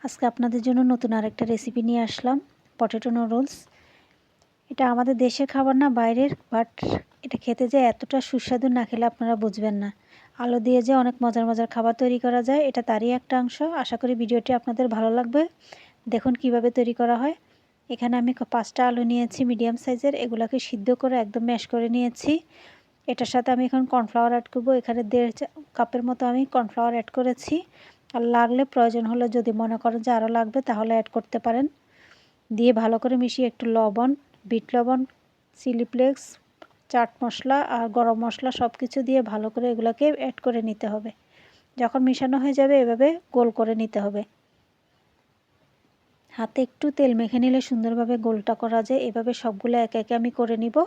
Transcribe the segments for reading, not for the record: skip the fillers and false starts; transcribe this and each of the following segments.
আজকে আপনাদের জন্য নতুন আরেকটা রেসিপি নিয়ে আসলাম, পটেটো নুডলস। এটা আমাদের দেশের খাবার না, বাইরের, বাট এটা খেতে যে এতটা সুস্বাদু না খেলে আপনারা বুঝবেন না। আলু দিয়ে যে অনেক মজার মজার খাবার তৈরি করা যায়, এটা তারই একটা অংশ। আশা করি ভিডিওটি আপনাদের ভালো লাগবে। দেখুন কিভাবে তৈরি করা হয়। এখানে আমি 5টা আলু নিয়েছি মিডিয়াম সাইজের, এগুলোকে সিদ্ধ করে একদম ম্যাশ করে নিয়েছি। এটার সাথে আমি এখন কর্নফ্লাওয়ার অ্যাড করব। এখানে 1.5 কাপের মতো আমি কর্নফ্লাওয়ার অ্যাড করেছি। আর লাগলে প্রয়োজন হলে যদি মনে করেন যে আরও লাগবে তাহলে অ্যাড করতে পারেন। দিয়ে ভালো করে মিশিয়ে একটু লবণ, বিট লবণ, চিলি ফ্লেক্স, চাট মশলা আর গরম মশলা সব কিছু দিয়ে ভালো করে এগুলোকে অ্যাড করে নিতে হবে। যখন মিশানো হয়ে যাবে এভাবে গোল করে নিতে হবে। হাতে একটু তেল মেখে নিলে সুন্দরভাবে গোলটা করা যায়। এভাবে সবগুলো একে একে আমি করে নিব।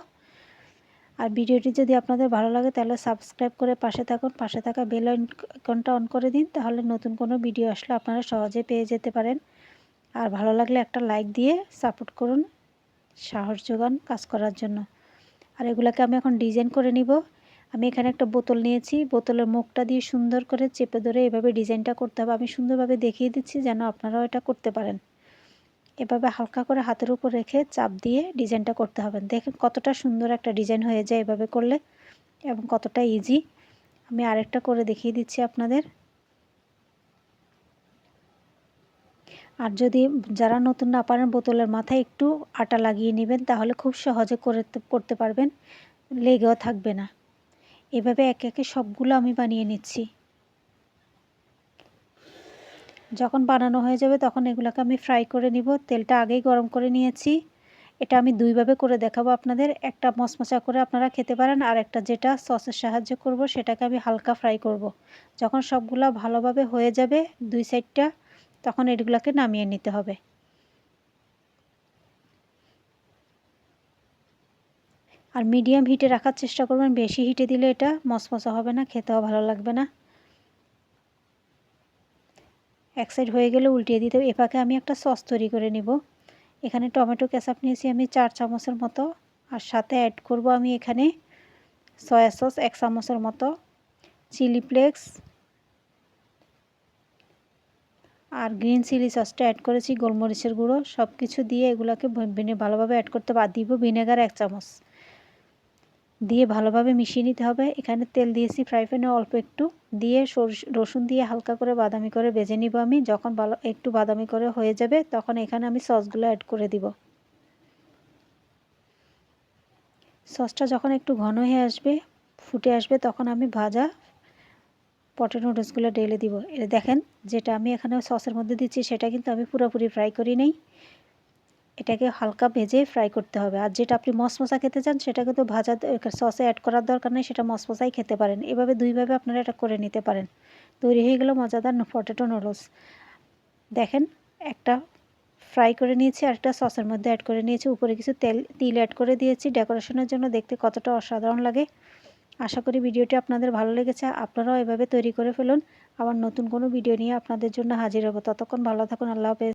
আর ভিডিওটি যদি আপনাদের ভালো লাগে তাহলে সাবস্ক্রাইব করে পাশে থাকুন। পাশে থাকা বেল আইকনটা অন করে দিন, তাহলে নতুন কোনো ভিডিও আসলে আপনারা সহজে পেয়ে যেতে পারেন। আর ভালো লাগলে একটা লাইক দিয়ে সাপোর্ট করুন, সাহস যোগান কাজ করার জন্য। আর এগুলোকে আমি এখন ডিজাইন করে নিব। আমি এখানে একটা বোতল নিয়েছি, বোতলের মুখটা দিয়ে সুন্দর করে চেপে ধরে এভাবে ডিজাইনটা করতে হবে। আমি সুন্দরভাবে দেখিয়ে দিচ্ছি যেন আপনারাও এটা করতে পারেন। এভাবে হালকা করে হাতের উপর রেখে চাপ দিয়ে ডিজাইনটা করতে হবে। দেখেন কতটা সুন্দর একটা ডিজাইন হয়ে যায় এভাবে করলে, এবং কতটা ইজি। আমি আরেকটা করে দেখিয়ে দিচ্ছি আপনাদের। আর যদি যারা নতুন না পারেন, বোতলের মাথায় একটু আটা লাগিয়ে নেবেন, তাহলে খুব সহজে করতে পারবেন, লেগেও থাকবে না। এভাবে একে একে সবগুলো আমি বানিয়ে নিচ্ছি। যখন বানানো হয়ে যাবে তখন এগুলোকে আমি ফ্রাই করে নিব। তেলটা আগেই গরম করে নিয়েছি। এটা আমি দুইভাবে করে দেখাবো আপনাদের। একটা মচমচা করে আপনারা খেতে পারেন, আর একটা যেটা সসের সাহায্যে করব সেটাকে আমি হালকা ফ্রাই করব। যখন সবগুলা ভালোভাবে হয়ে যাবে দুই সাইডটা, তখন এগুলোকে নামিয়ে নিতে হবে। আর মিডিয়াম হিটে রাখার চেষ্টা করবেন, বেশি হিটে দিলে এটা মচমচা হবে না, খেতেও ভালো লাগবে না। এক সাইড হয়ে গেলে উল্টিয়ে দিতে হবে। এপাকে আমি একটা সস তৈরি করে নিব। এখানে টমেটো কেচাপ নিয়েছি আমি 4 চামচের মতো, আর সাথে অ্যাড করব আমি এখানে সয়া সস 1 চামচের মতো, চিলি ফ্লেক্স আর গ্রিন চিলি সসটা অ্যাড করেছি, গোলমরিচের গুঁড়ো, সব কিছু দিয়ে এগুলোকে ভালোভাবে অ্যাড করতে দিব। ভিনেগার 1 চামচ দিয়ে ভালোভাবে মিশিয়ে নিতে হবে। এখানে তেল দিয়েছি ফ্রাই প্যানে অল্প একটু, দিয়ে রসুন দিয়ে হালকা করে বাদামি করে ভেজে নিব আমি। যখন একটু বাদামি করে হয়ে যাবে তখন এখানে আমি সসগুলো অ্যাড করে দিব। সসটা যখন একটু ঘন হয়ে আসবে, ফুটে আসবে, তখন আমি ভাজা পটেটো নুডলসগুলো ঢেলে দিব। এটা দেখেন, যেটা আমি এখানে সসের মধ্যে দিচ্ছি সেটা কিন্তু আমি পুরোপুরি ফ্রাই করি নাই, এটাকে হালকা ভেজে ফ্রাই করতে হবে। আর যেটা আপনি মশমশা খেতে চান সেটা কিন্তু ভাজা সসে অ্যাড করার দরকার নেই, সেটা মশমশাই খেতে পারেন। এভাবে দুইভাবে আপনারা এটা করে নিতে পারেন। তৈরি হয়ে গেল মজাদার পটেটো নুডলস। দেখেন, একটা ফ্রাই করে নিয়েছি আর একটা সসের মধ্যে অ্যাড করে নিয়েছি, উপরে কিছু তিল অ্যাড করে দিয়েছি ডেকোরেশনের জন্য, দেখতে কতটা অসাধারণ লাগে। আশা করি ভিডিওটি আপনাদের ভালো লেগেছে। আপনারাও এভাবে তৈরি করে ফেলুন। আবার নতুন কোনো ভিডিও নিয়ে আপনাদের জন্য হাজির হব। ততক্ষণ ভালো থাকুন। আল্লাহ হাফেজ।